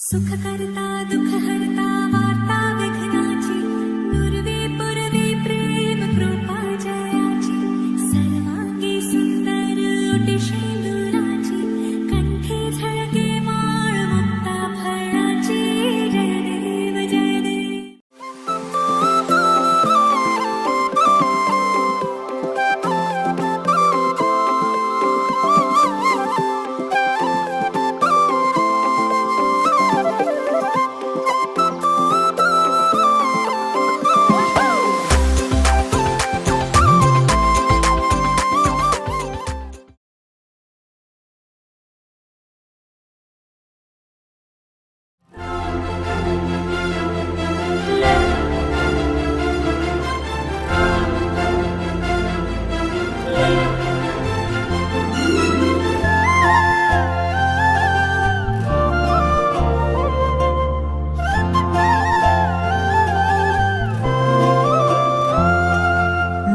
सुख करता दुख हरता वार्ता विघ्नाची पूर्वे पूर्वे प्रेम कृपा जयाची सर्वांगी सुंदर ओटी शेंदुराची कंठी झळके माळ मुक्ता फळाची जय देव जय देव।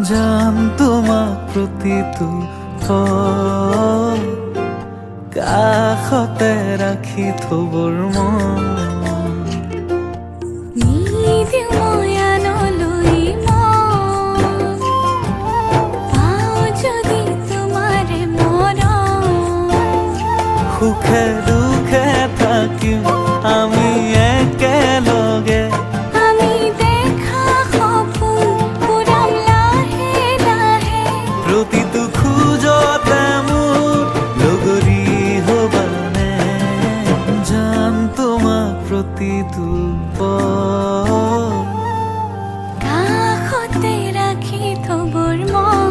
জান তোমাক প্ৰতিটো কাষতে ৰাখি থবৰ মন সুখে দুখে থাকিম আমি একেলগে প্ৰতিটো খোজতে মোৰ লগৰী হবানে জান তোমাক প্ৰতিটো কাষতে ৰাখি থবৰ মন।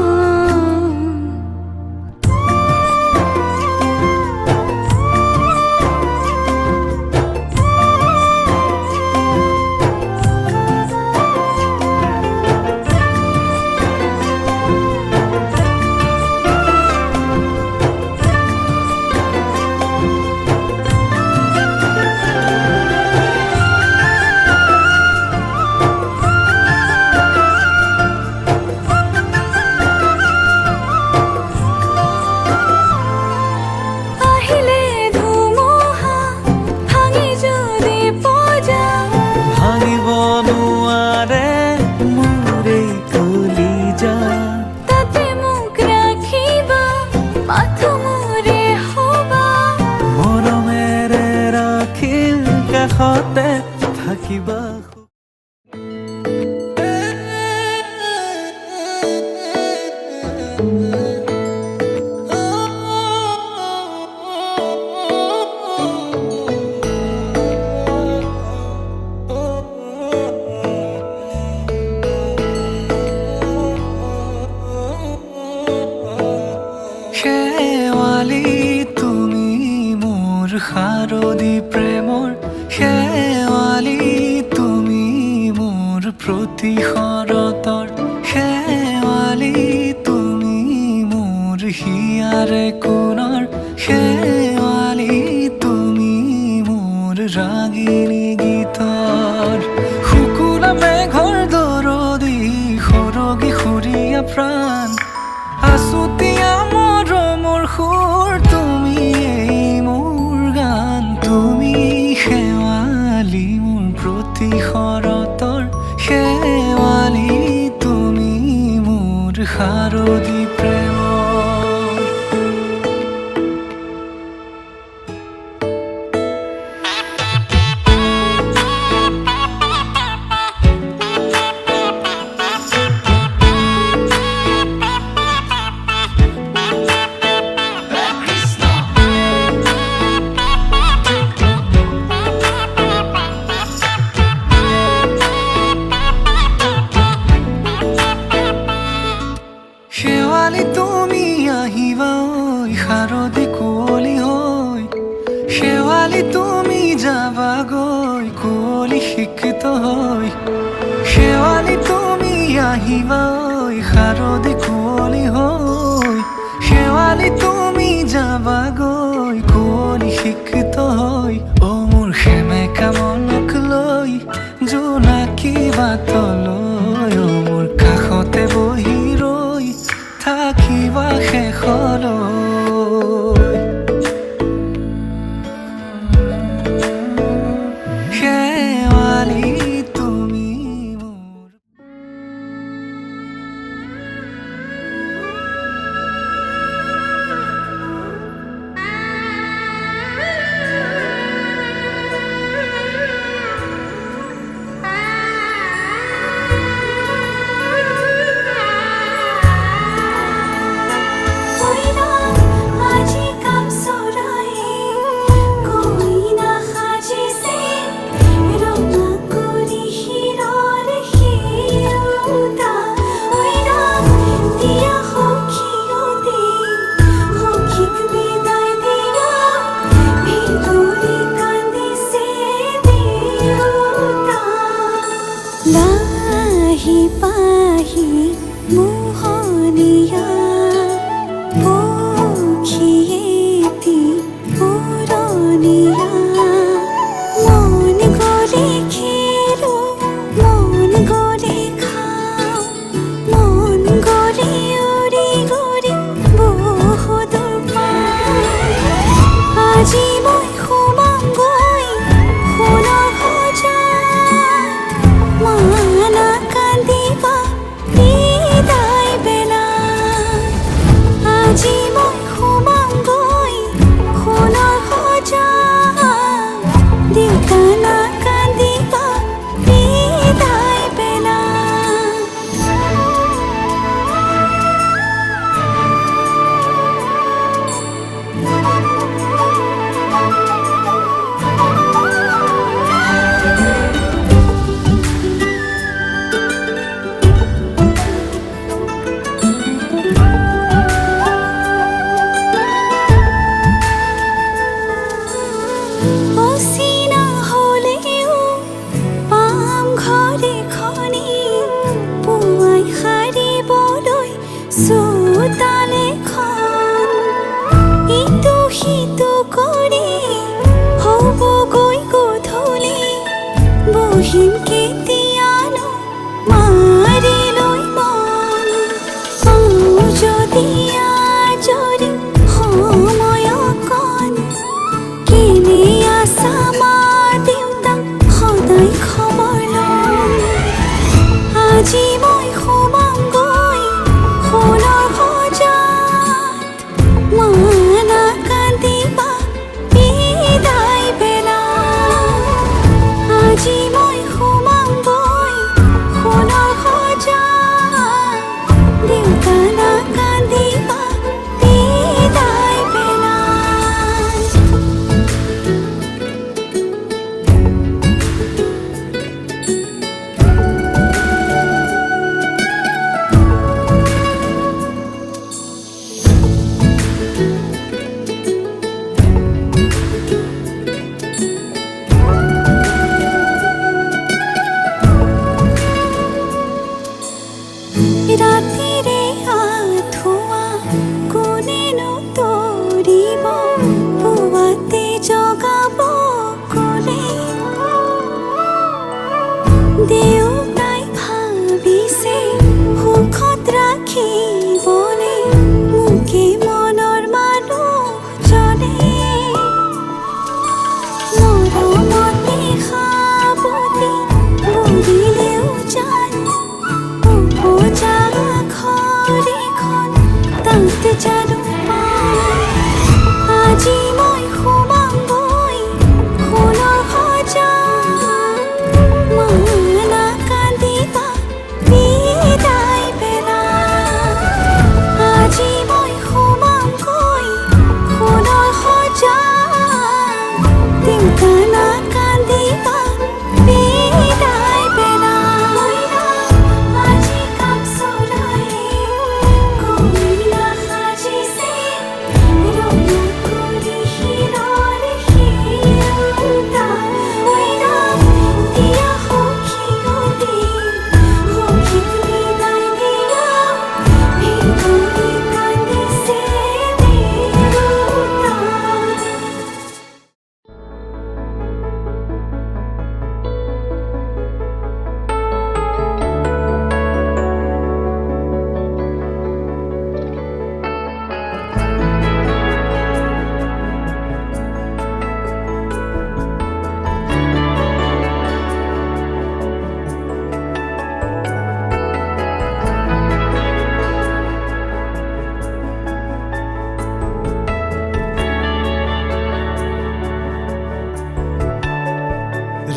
কাষতে থাকিবা শেৱালি তুমি মোৰ শাৰদী প্ৰেমৰ শেৱালি তুমি মোৰ প্ৰতি শৰতৰ শেৱালি তুমি মোৰ হিয়াৰে কোণৰ শেৱালি তুমি মোৰ ৰাগিনী গীতৰ শুকুলা মেঘৰ দৰদি সৰগী সুৰীয়া প্ৰাণ আছুতীয়া মৰমৰ সুৰ তুমি মোৰ গান তুমি শেৱালি মোৰ প্ৰতি শৰতৰ শেৱালি তুমি মোৰ শাৰদী প্ৰেমৰ শেৱালি তুমি আহিবা ঐ শাৰদী কুঁৱলী হৈ শেৱালি তুমি যাবাগৈ কুঁৱলী শিক্ষিত হৈ শেৱালি তুমি আহিবা ঐ শাৰদী কুঁৱলী হৈ শেৱালি তুমি যাবাগৈ কুঁৱলী শিক্ষিত হৈ অ মোৰ সেমেকা মনক লৈ জোনাকী বাটলৈ অ মোৰ কাষতে বহি থাকিবা শেষলৈ আহিম কেতিয়ানো মাৰিলৈ মন পাওঁ যদি আজৰি সময় অকণ কেনে আছা মা দেউতা সদায় খবৰ লওঁ আজি মই সোমামগৈ সোণৰ সজাত মা নাকান্দিবা বিদায় বেলা আজি মই সোমামগৈ সোণৰ সজাত দেউতা নাকান্দিবা বিদায় বেলা ৰাতিৰে আঁঠুৱা কোনেনো তৰিব পুৱাতে জগাব কোনে দেউতাই ভাবিছে সুখত ৰাখিবনে মোকে মনৰ মানুহজনে মৰমতে সাৱটি বুলিলেও জান উপজা ঘৰখন তাত জানো পাই আজি মই সোমামগৈ সোণৰ সজাত মা নাকান্দিবা বিদায় বেলা আজি মই সোমামগৈ সোণৰ সজাত দেউতা নাকান্দিবা বিদায় বেলা আজি কাপ চৰাই কইনা সাজিছে ৰঙা কৰি শিৰৰ শিৰোতা দিয়া সখী গলি সখীক বিদায় দিয়া ভিতৰি কান্দিছে দেউতা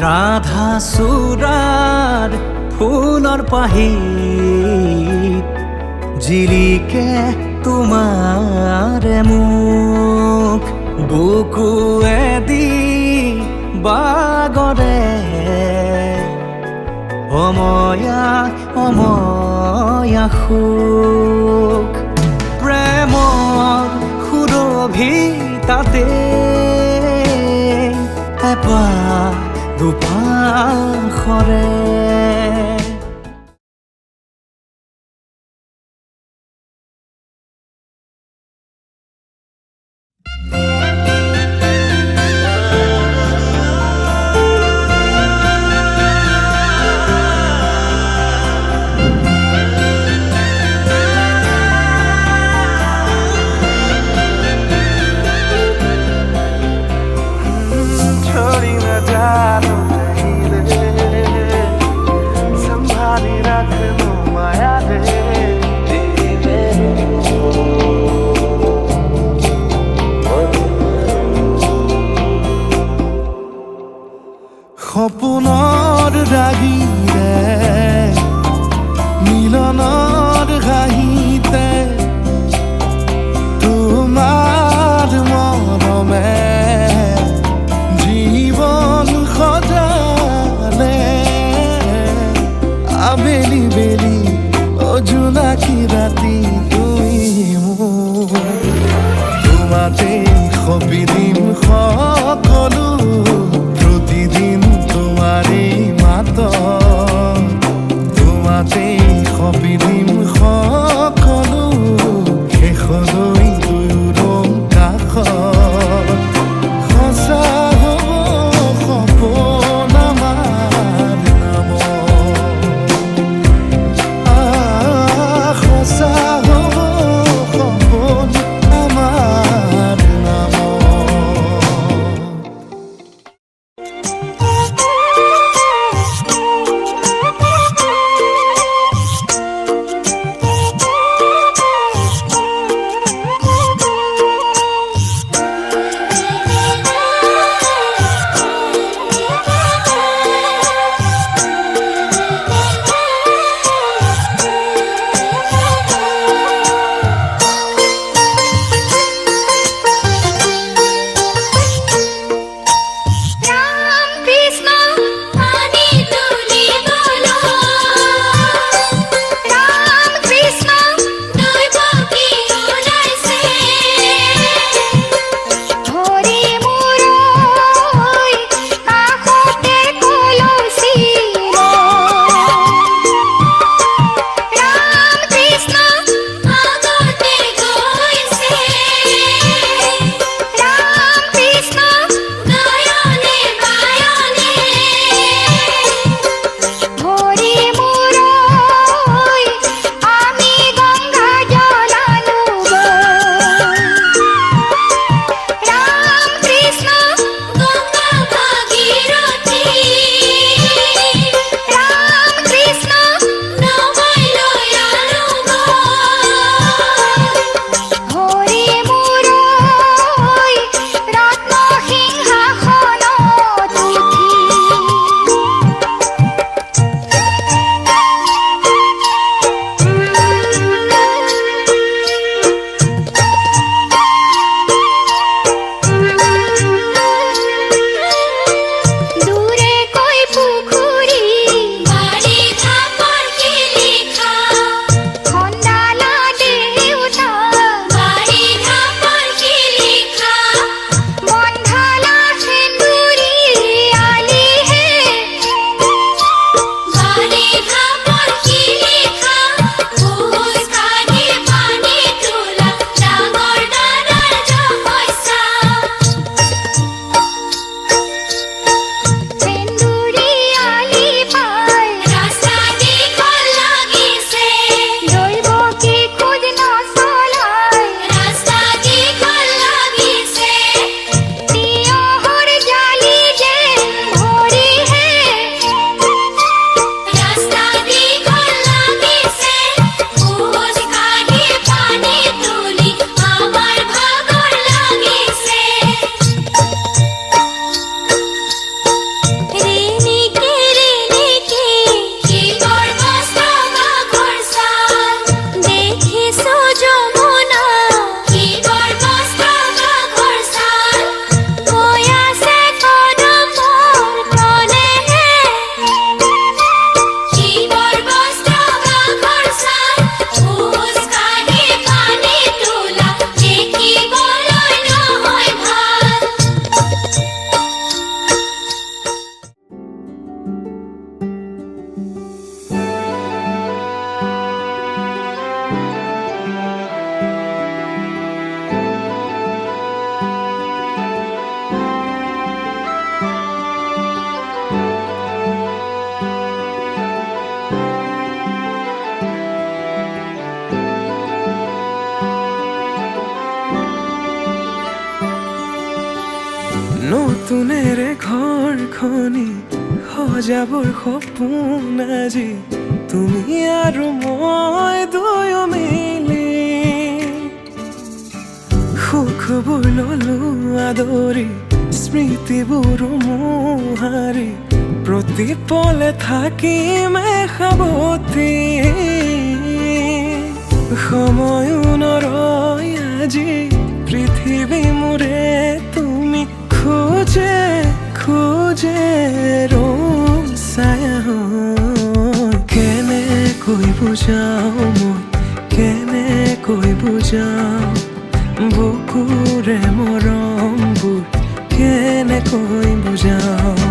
ৰাধা চূড়াৰ ফুলৰ পাহিত জিলিকে তোমাৰে মুখ বুকুৱেদি বাগৰে অময়া অময়া সুখ প্ৰেমৰ সুৰভি তাতে এপাহ দুপাশৰে छोड़ी न जानो कहीं दे संभाली रख लो माया दे সপোনৰ ৰাগিৰে মিলনৰ ঘাঁহিতে তোমাৰ মৰমে জীবন সজালে আবেলি বেলি অজোনাকি ৰাতি তুমি মোৰ তোমাতে সপি দিম সকলো প্ৰতিদিন তোমাৰেই মাত তোমাতে সপি দিম ঘৰখনি সজাবৰ সপোন আজি তুমি আৰু মই দুয়ো মিলি সুখবোৰ ললো আদৰি স্মৃতিবোৰ মোহাৰি প্ৰতি পলে থাকিম সাৱতি সময়ো নৰয় আজি পৃথিৱী মোৰে তুমি খোজে খোজে ৰং ছায়া কেনেকৈ বুজাওঁ মই কেনেকৈ বুজাওঁ বুকুৰে মৰমবোৰ কেনেকৈ বুজাওঁ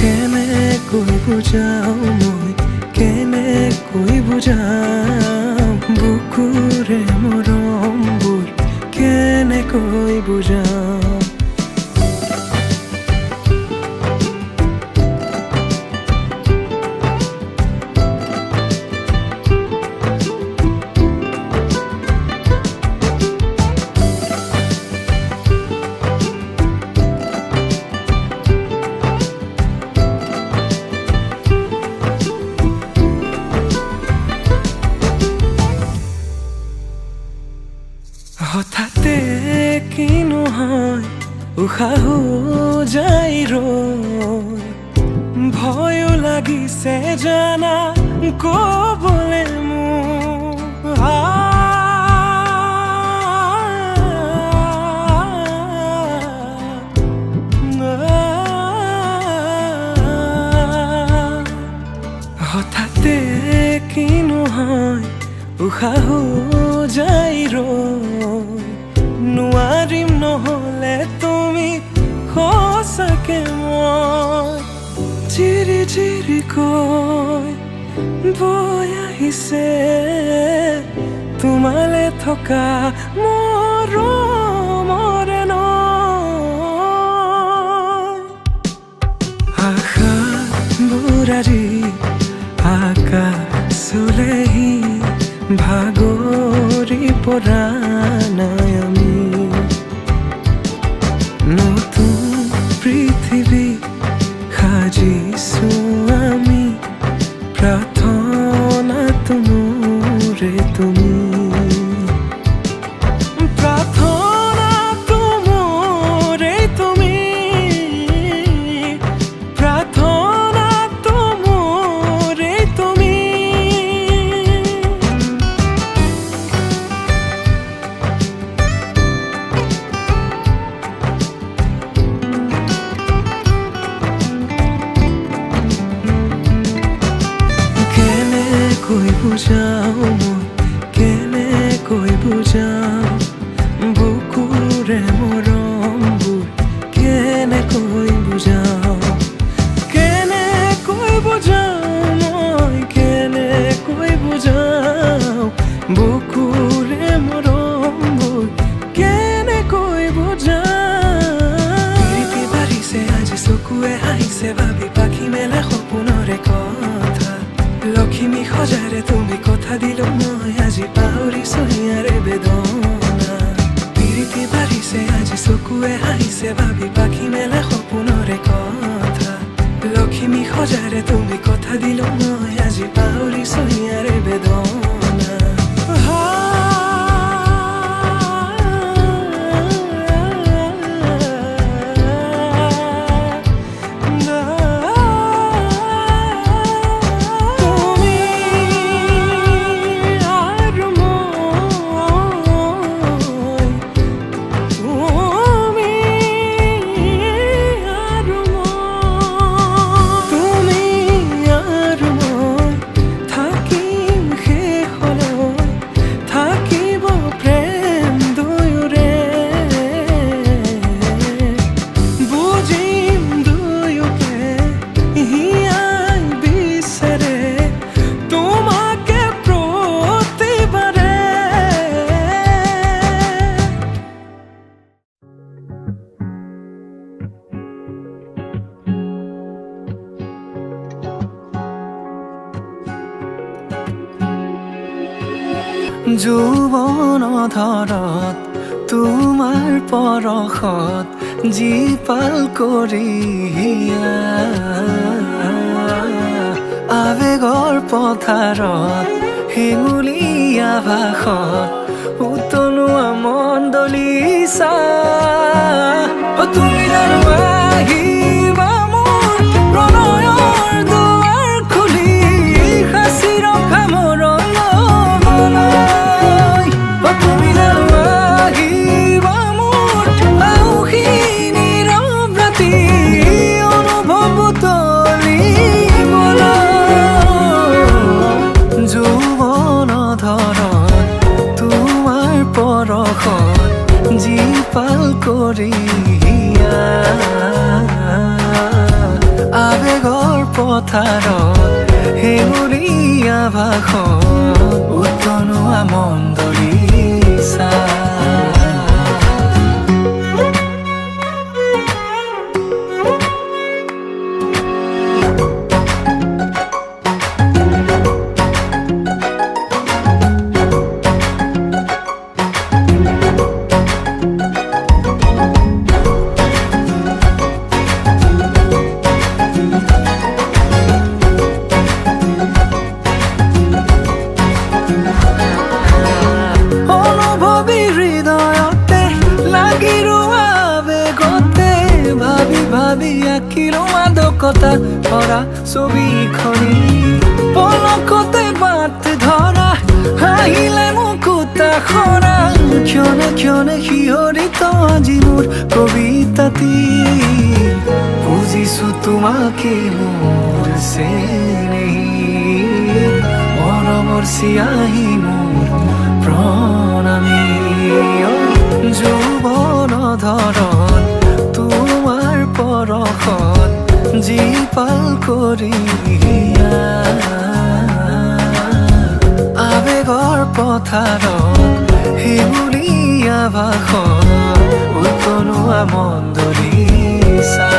কেনেকৈ বুজাওঁ মই কেনেকৈ বুজাওঁ বুকুৰে মৰমবোৰ কেনেকৈ বুজাওঁ হঠাতে কিনো হয় উশাহো যাই ৰৈ ভয়ো লাগিছে জানা ক'বলে মোৰ হঠাতে কিনো হয় উশাহো যাই ৰৈ নোৱাৰিম নহ'লে তুমি সঁচাকে মই চিৰি চিৰিকৈ বৈ আহিছে তোমালে থকা মৰমৰে নৈ আশাবোৰ আজি আকাশলেহি ভাগৰি পৰা নাই আমি নতুন পৃথিৱী সাজিছো আমি প্ৰাৰ্থনাটো মোৰে তুমি প্ৰাৰ্থনাটো মোৰে তুমি প্ৰাৰ্থনাটো মোৰে তুমি কেনেকৈ বুজাওঁ মই কেনেকৈ বুজাওঁ বুকুৰে মৰমবোৰ কেনেকৈ বুজাওঁ কেনেকৈ বুজাওঁ মই কেনেকৈ বুজাওঁ বুকুৰে মৰমবোৰ কেনেকৈ বুজাওঁ প্ৰীতি বাঢ়িছে আজি চকুৱে হাঁহিছে ভাবি পাখি মেলা সপোনৰে কথা লক্ষ্মী সজাৰে তুমি কথা দিলো মই আজি পাহৰিছো ইয়াৰে বেদনা প্ৰীতি বাঢ়িছে আজি চকুৱে হাঁহিছে ভাবি পাখি মেলা সপোনৰে কথা লক্ষ্মী সজাৰে তুমি কথা দিলো মই আজি পাহৰিছো ইয়াৰে বেদনা যৌৱন ধৰত তোমাৰ পৰশত জীপাল কৰিয়া আবেগৰ পথাৰত হেঙুলীয়া ভাষত উতলোৱা মণ্ডলীচা তুমি জানো আহিবা মোৰ প্ৰণয়ৰ দুৱাৰ খুলি সাঁচি ৰখা মোৰ লবলৈ তুমি জানো আহিবা মোৰ আউসী নীৰৱ ৰাতি অনুভৱ তুলিবলৈ যৌৱন ধৰণ তোমাৰ পৰশত জীপাল কৰিয়া আবেগৰ পথাৰত হেঙুলীয়া ভাষত উতলোৱা মণ্ডলীচা অনুভৱী হৃদয়তে লাগি ৰোৱা আবেগতে ভাবি ভাবি আঁকিলো মাদকতা ভৰা ছবিখনি পলকতে বাট ধৰা হাঁহিলে মুকুতা সৰা ক্ষণে ক্ষণে শিহৰিত আজি মোৰ কবিতাটি বুজিছো তোমাকে মোৰ চেনেহী মৰমৰ চিয়াহী মোৰ প্ৰণামী যৌৱন ধৰণ তোমাৰ পৰশত জীপাল কৰিয়া আবেগৰ পথাৰত হেঙুলীয়া ভাষত উতলোৱা মণ্ডলীচা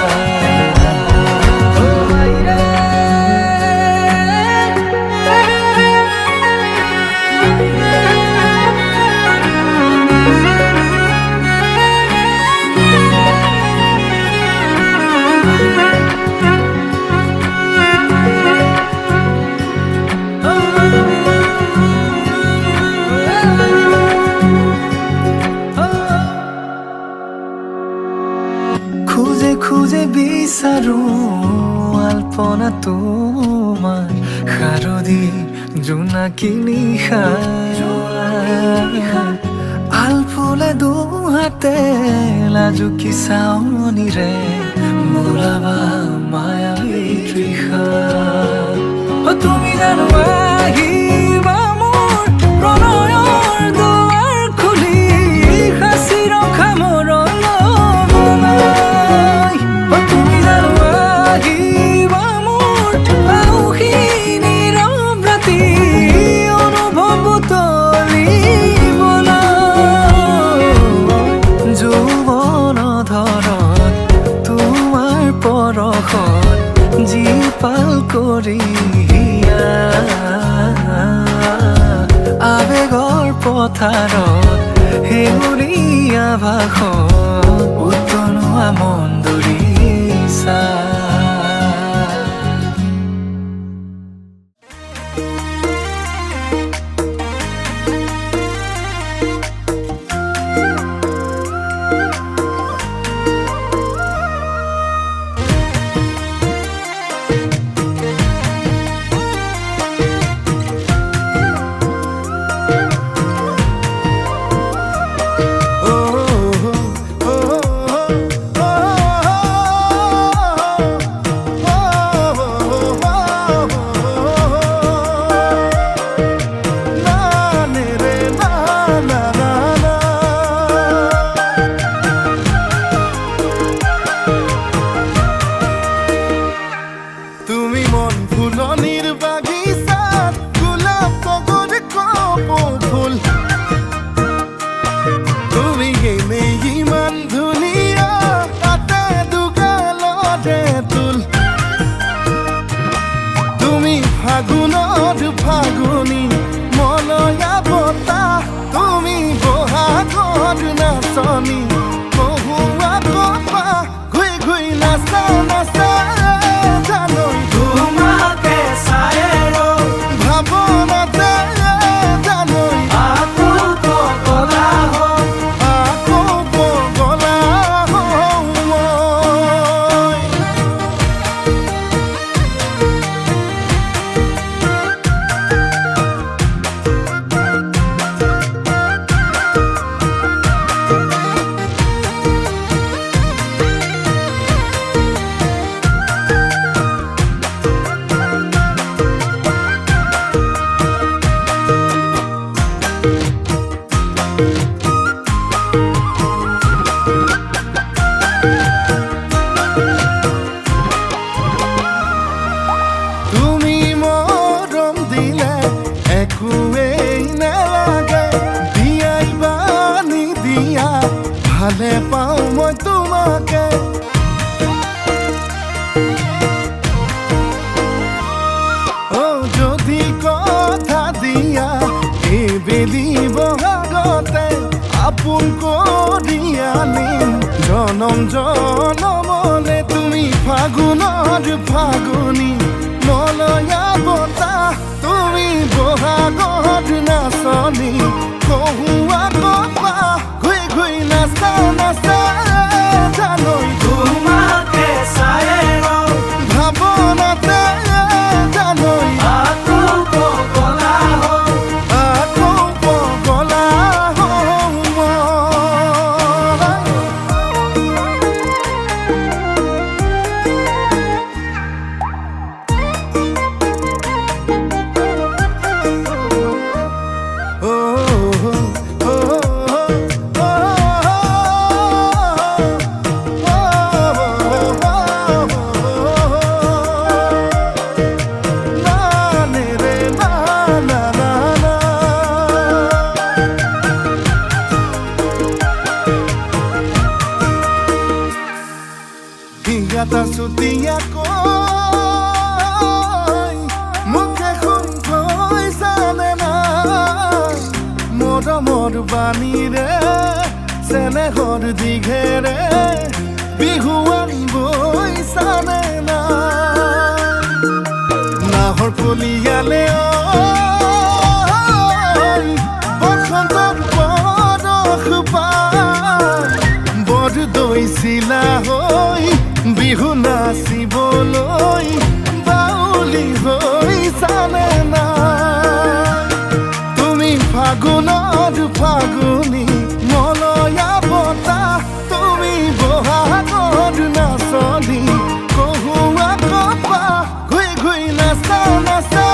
খুঁজে খুঁজে বিচাৰো আলপনা তোমাৰ শাৰদী জোনাকী নিশা আলফুলে দুহাতে লাজুকী চাৱনিৰে বোলাবা মায়াবী তৃষা তুমি জানো আহিবা মোৰ প্ৰণয়ৰ দুৱাৰ খুলি সাঁচি ৰখা মোৰ লবলৈ তুমি জানো আহিবা মোৰ আউসী নীৰৱ ৰাতি অনুভৱ তুলিবলৈ যৌৱন ধৰণ তোমাৰ পৰশত জীপাল কৰিয়া আবেগৰ পথাৰত হেঙুলীয়া ভাষত উতলোৱা মণ্ডলীচা ফাগুনৰ ফাগুনি মলয়া বতাহ তুমি বহাগৰ নাচনী কহুৱা পালে পাওঁ মই তোমাকে যদি কথা দিয়া এই বেলি বহাগতে আপোন কৰি আনিম জনম জনমলে তুমি ফাগুনৰ ফাগুনী মলয়া বতাহ তুমি বহাগত নাচনী কহুৱা কপা ঘুই ঘুই নাচা নাচা জানৈ তোমাকে চাই ভাৱনাতে জানৈ আকৌ পগলা হওঁ মই Gata sutiaকৈ মুখে শুনকৈ জানে নাই মৰমৰ বাণীৰে চেনেহৰ দীঘেৰে বিহুৱান বৈ জানে নাই নাহৰ কলিয়ালে বসন্তৰ বৰষ পাই বৰ দৈছিলা হৈ বিহু নাচিবলৈ বাউলি হৈ জানে নাই তুমি ফাগুনৰ ফাগুনী মলয়া বতাহ তুমি বহাগৰ নাচনী কহুৱা কপা ঘুই ঘুই নাচা নাচা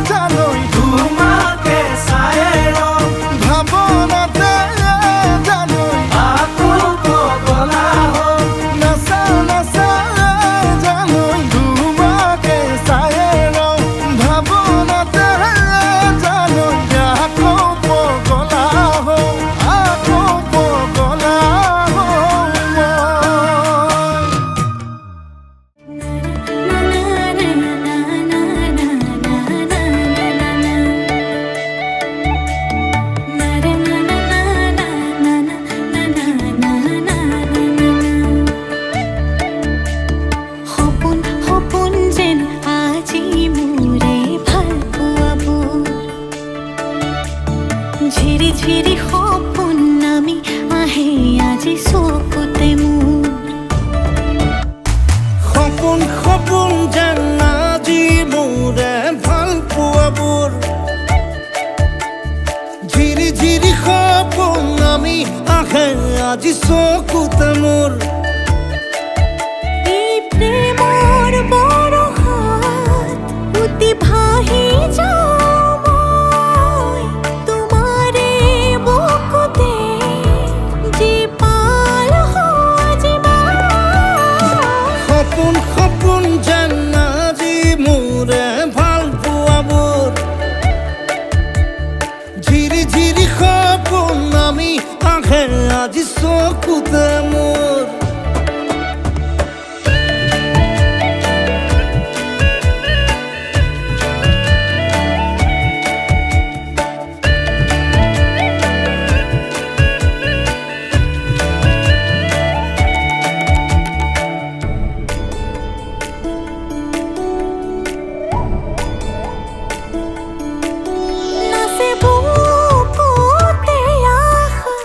জানৈ তোমাকে চাই ভাৱনাতে জানৈ আকৌ পগলা নাচা নাচা জানৈ তোমাকে চাই ভাৱনাতে জানৈ আকৌ পগলা আকৌ পগলা মই সপোন সপোন যেন আজি মোৰে ভাল পোৱাবোৰ ঝিৰি ঝিৰি সপোন নামি আহে আজি চকুতে মোৰ সপোন সপোন যেন আজি মোৰে ভাল পোৱাবোৰ ঝিৰি ঝিৰি সপোন আমি আহে আজি চকুতে মোৰ এই প্ৰেমৰ বৰষাত উটি ভাহি যাওঁ মই তোমাৰে বুকুতে জীপাল সজিবা সপোন সপোন যেন আজি মোৰে ভাল পোৱাবোৰ ঝিৰি ঝিৰি সপোন আমি আহে আজি চকুতে মোৰ নাচে বুকুতে আশা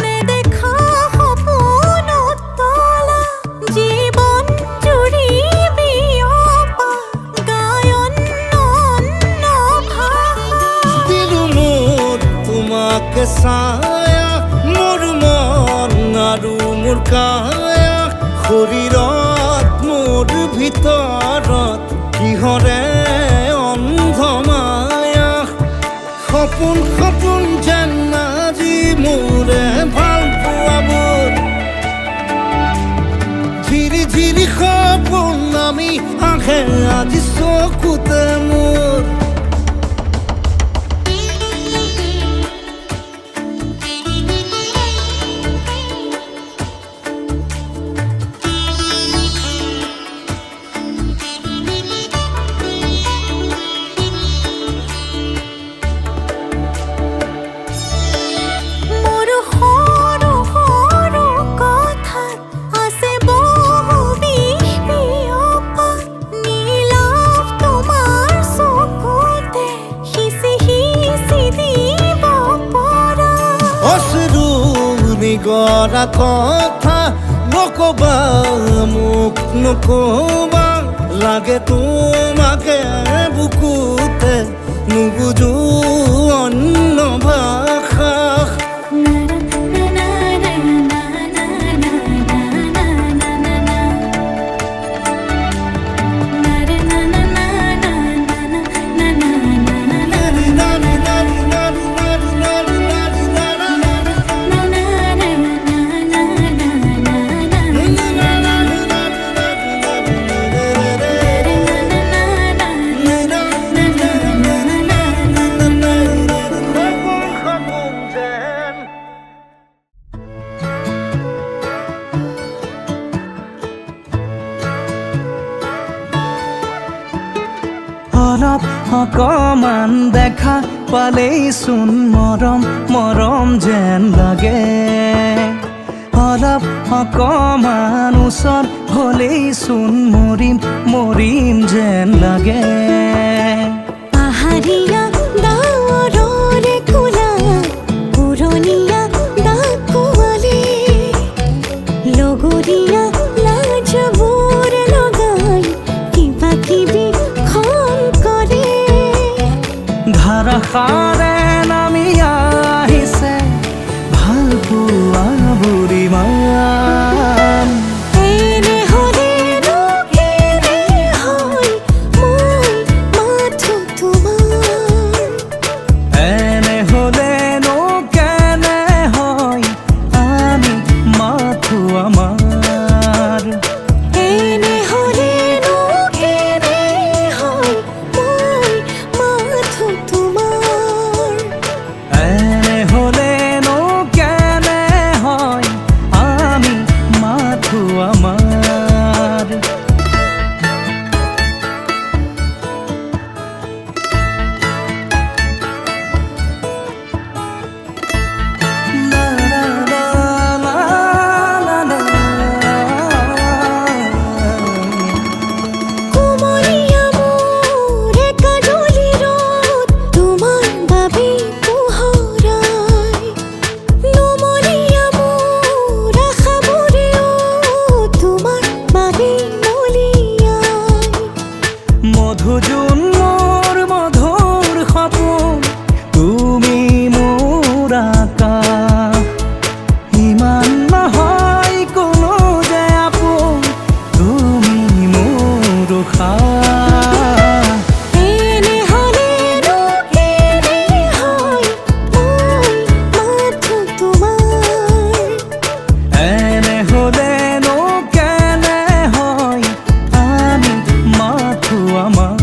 নেদেখা সপোনত তলা জীৱন জুৰি বিয়পা গায়ন অন্য ভাষা দিলো মোৰ তোমাকে ছায়া মোৰ মন আৰু মোৰ কায়া শৰীৰত মোৰ ভিতৰত কিহৰে অন্ধ মায়া সপোন সপোন যেন আজি মোৰে ভাল পোৱাবোৰ ঝিৰি ঝিৰি সপোন আমি আহে আজি চকুতে মোৰ ভরা কথা নকবা মোক নকবা লাগে তোমাকে বুকুতে নুবুজো অন্য ভাষা অলপ অকমান দেখা পালেই চোন মৰম মৰম যেন লাগে অলপ অকমান ওচৰ হ'লেই চোন মৰিম মৰিম যেন লাগে পাহাৰীয়া ডাৱৰৰে কোলা পুৰণীয়া ডাকুৱালে লগৰীয়া লাজবোৰ লগাই কিবা কিবি খন কৰে ধাৰাসাৰে নামি আহিছে ভাল পোৱা বুঢ়ীমান এনে হ'লেনো কেনে হয় মই মাথো তোমাৰ এনে হ'লেনো কেনে হয় আমি মাথো আমাৰ এনে হ'লেনো কেনে হয় মই মাথো তোমাৰ এনে হ'লেনো কেনে হয় আমি মাথো আমাৰ La la la la la la. কুমলীয়া মোৰ কাজলী ৰদ তোমাৰ বাবে পোহৰাই নুমলীয়া মোৰ আশাবোৰেও তোমাৰ বাবে মলিয়াই মধুজোন মোৰ মধুৰ সপোন তুমি মোৰ আকাশ ইমান নহয় কোনো যে আপোন তুমি মোৰ উশাহ এনে হ'লেনো কেনে হয় মই মাথো তোমাৰ এনে হ'লেনো কেনে হয় আমি মাথো আমাৰ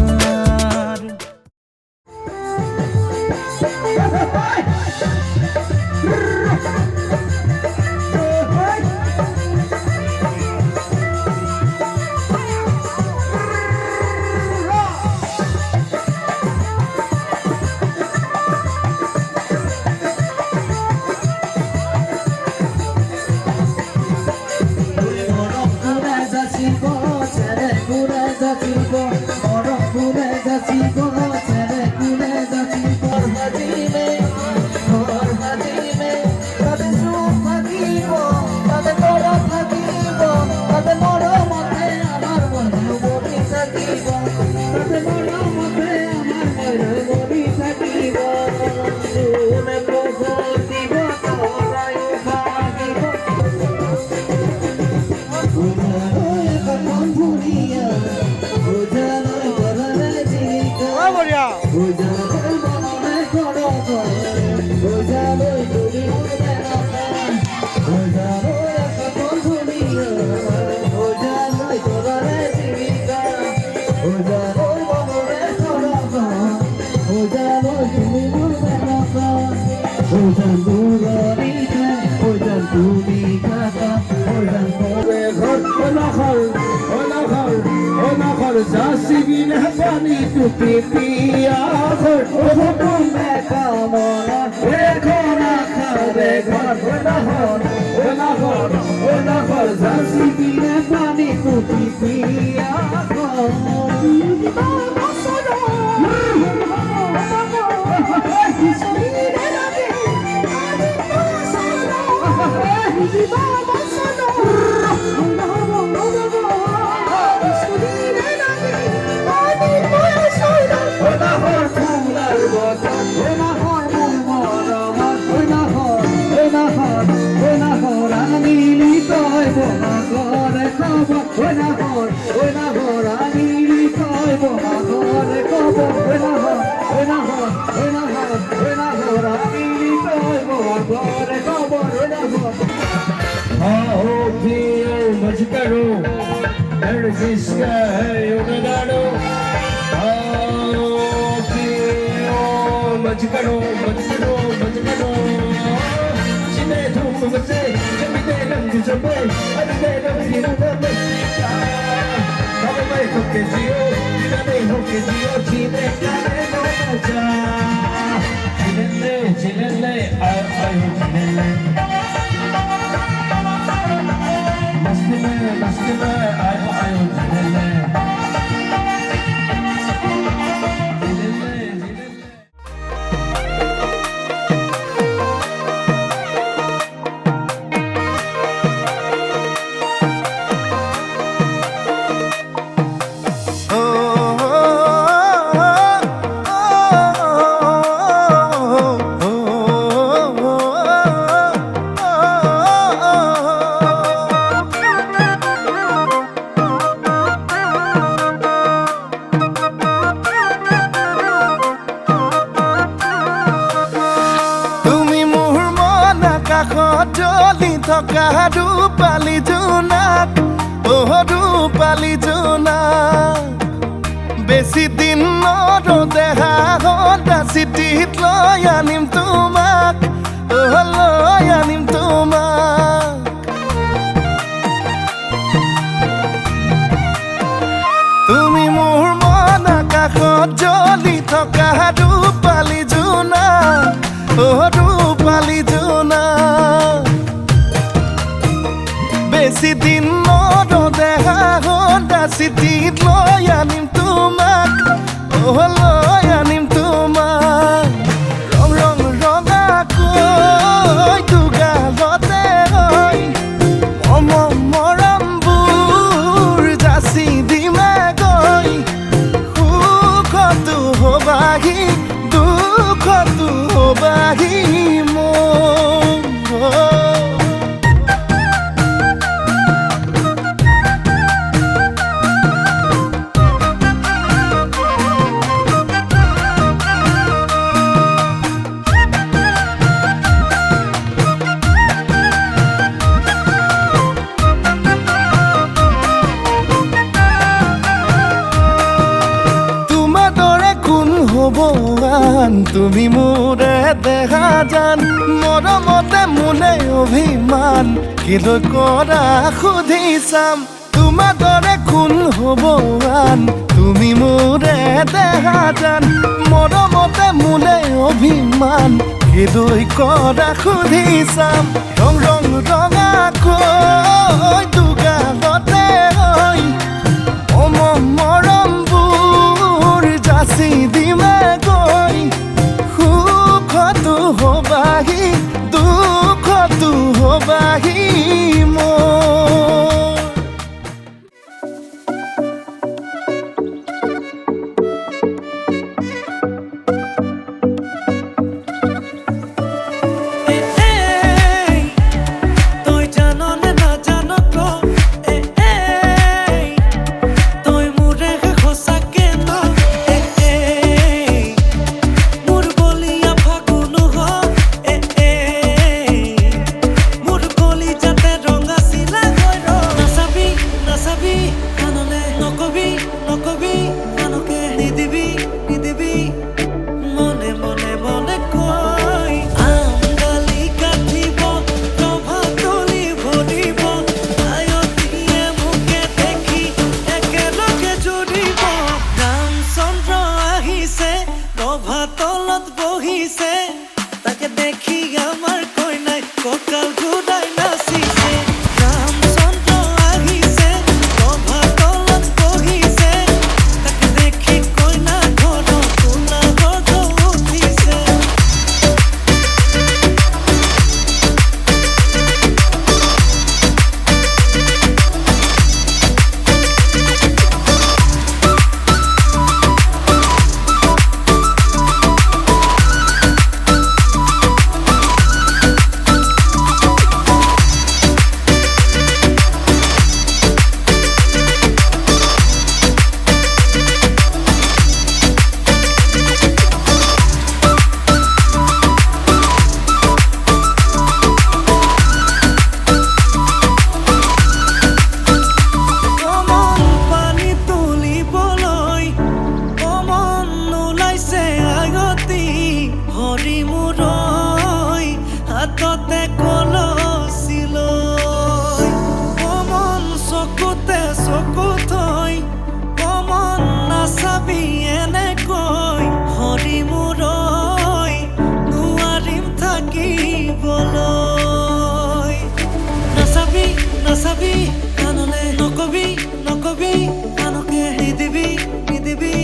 Bye. জ্বলি থকা ৰূপালী জোনাক ৰূপালী জোনাক বেছি দিন নৰদেহা সদা চিঠিত লৈ আনিম তোমাক লৈ আনিম তোমাক তুমি মোৰ মন আকাশত জ্বলি থকা ৰূপালী জোনাক ৰূপালী জোনাক বেছি দিন নৰদেহা সদা চিঠিত লৈ আনিম তোমাক লৈ আনিম তোমাক ৰং ৰং ৰঙাকৈ দুগালতে হৈ মৰমবোৰ যাচি দিমে গৈ সুখতো হবাহি দুখতো হবাহি মোৰ তুমি মোৰে দেখা জান মৰমতে মোলে অভিমান কিলৈ কৰা সুধি চাম তোমাৰ দৰে কোন হ'ব আন তুমি মোৰে দেখা জান মৰমতে মোলে অভিমান কিলৈ কৰা সুধি চাম ৰং ৰং ৰঙাকৈ দুগালতে হৈ মৰমবোৰ যাচি দিমে গৈ সুখতো হবাহি দুখতো হবাহি মোৰ তই জাননে নাজান তো নকবি কানলে নকবি নকবি কানকে নিদিবি নিদিবি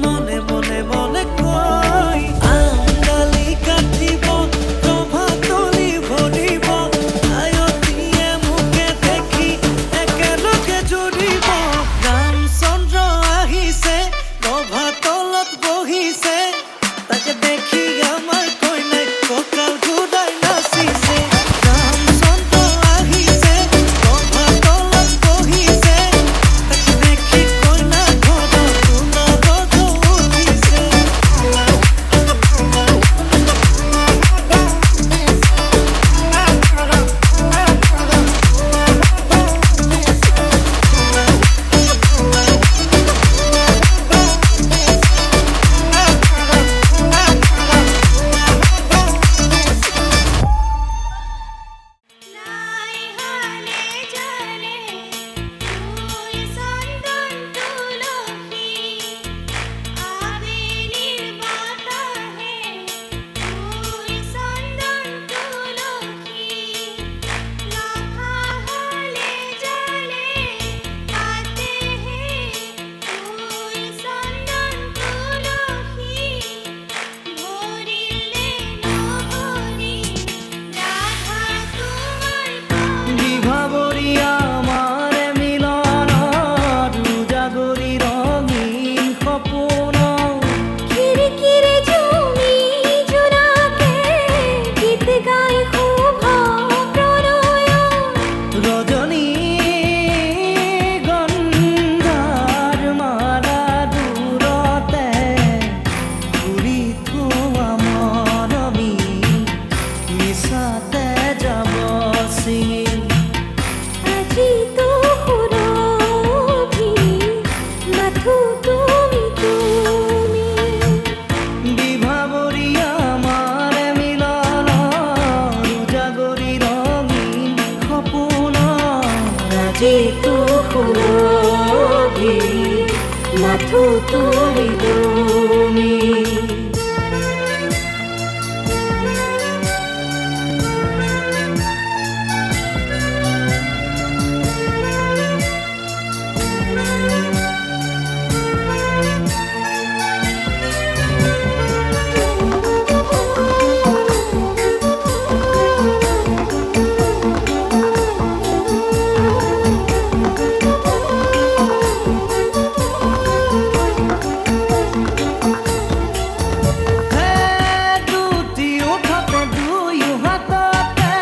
মনে মনে মনে কই আঙ্গালি কাটিব প্রভাতলি ভরিব আয়তিয়ে মুখে দেখি একেলগে জুৰিব ৰামচন্দ্ৰ আহিছে প্ৰভাতলত বহিছে তাকে দেখি আমাৰ কইনাই কঁকাল ঘূৰাই নাচিছে ৰামচন্দ্ৰ আহিছে প্ৰভাতলত বহিছে তাকে দেখি কইনা ঘৰত সোণাব উঠিছে লাই হলে জানে ফুল চন্দন তুলসী আবেলির বাতাহে ফুল চন্দন তুলসী লফা হলে জানে পাতে হে ফুল চন্দন তুলসী ভরিলে নহরি রাধা তোমার বিভাবৰী আমাৰ মিলন দুজাগৰি ৰঙীন সপোন খিৰিকিৰে ঝুমি জোনাকে গীত গাই শুভ প্ৰণয় ৰজনী গন্ধাৰ মালা দূৰতে ঘূৰি থোৱা মৰমী মিছাতে যাব ছিঙি আজি তো সুৰভি মাথো তুমি তুমি বিভাবৰী আমাৰ মিলন দুজাগৰি ৰঙীন সপোন আজিতো সুৰভি মাথো তুমি তুমি হে দুটি ওঠতে দুয়ো হাততে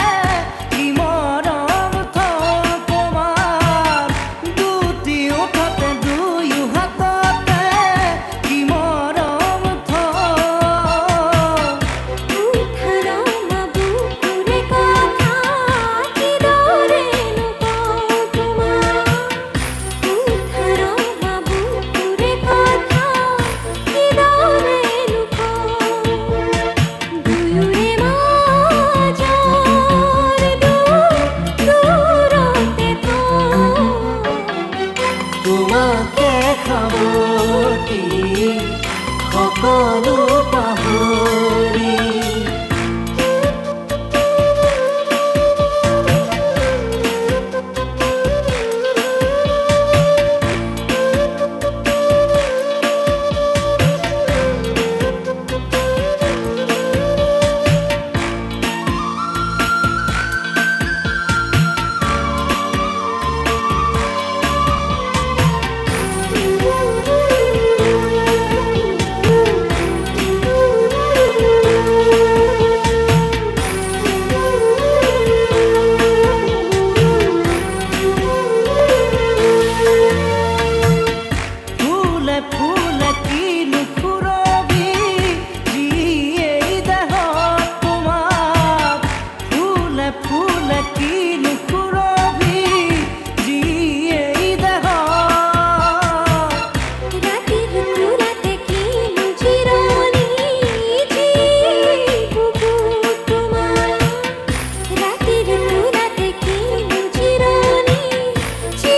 কি মৰম থল তোমাৰ দুটি ওঠতে দুয়ো হাততে কি মৰম থল উঠাৰ বুকুৰে কথা কিদৰে নকওঁ তোমাক উঠাৰ বুকুৰে কথা কিদৰে নকওঁ দুয়োৰে মাজৰ দূৰতে তোমাকে খাবতি সকলো পাহৰি ফুলে ফুলে কিনো ফুৰবি যিয়েই দেহত তোমাক ফুলে ফুলে কিনো ফুৰবি যিয়েই দেহত ৰাতিৰ তুৰাতে কিনো জিৰণি যি বুকুত তোমাৰ ৰাতিৰ তুৰাতে কিনো জিৰণি যি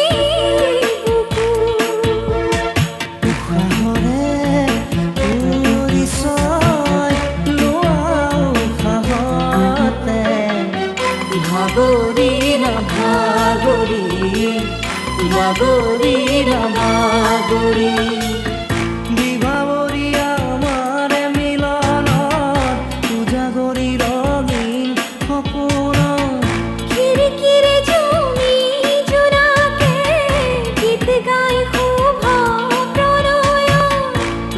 বুকুত বাগৰি নাবাগৰি বিভাৱৰী আমাৰ মিলনত উজাগৰি ৰঙীন সপোনত খিৰিকীৰে জুমি জোনাকে গীত গাই শুভ প্ৰণয়ন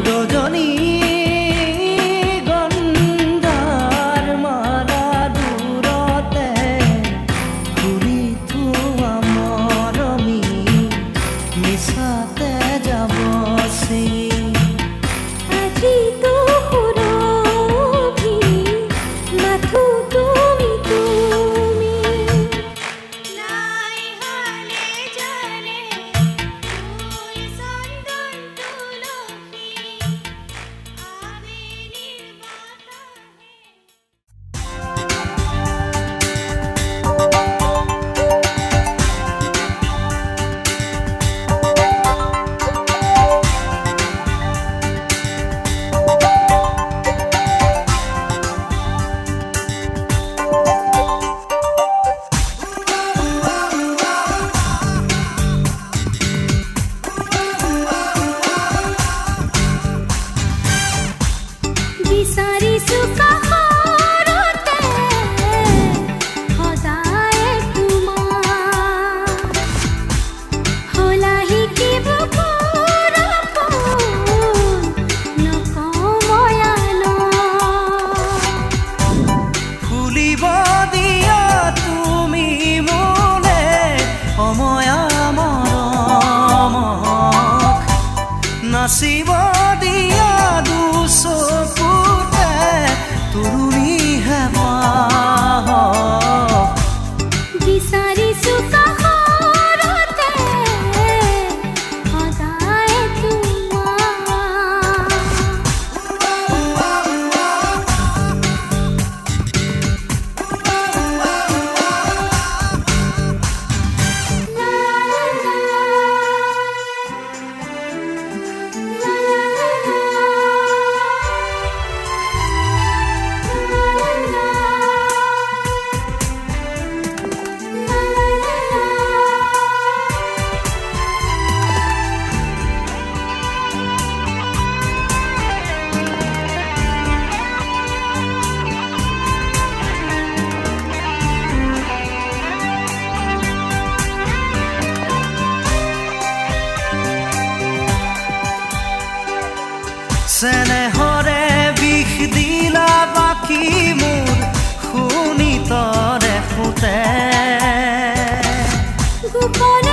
ৰজনী গন্ধাৰ মালা দূৰতে ঘূৰি থোৱা মৰমী মিছাতে যাব চি আজিতো সুৰভি মাথো তুমি তুমি নাই হলে জানে ফুল চন্দন তুলসী আবেলিৰ বতাহে বিচাৰিছো কাষৰতে সদায় তোমাৰ হলা শিকিব নকওঁ ময়ান খুলিব দিয়া তুমি মোলে সময় মৰমক নাচিব দিয়া দুচকুতে তৰুণী হেমাহক বিচাৰিছো কাষৰতে সদায় তোমাৰ চেনেহৰে বিষ দিলা বাকী মোৰ শুনি তৰে ফুটে গোপন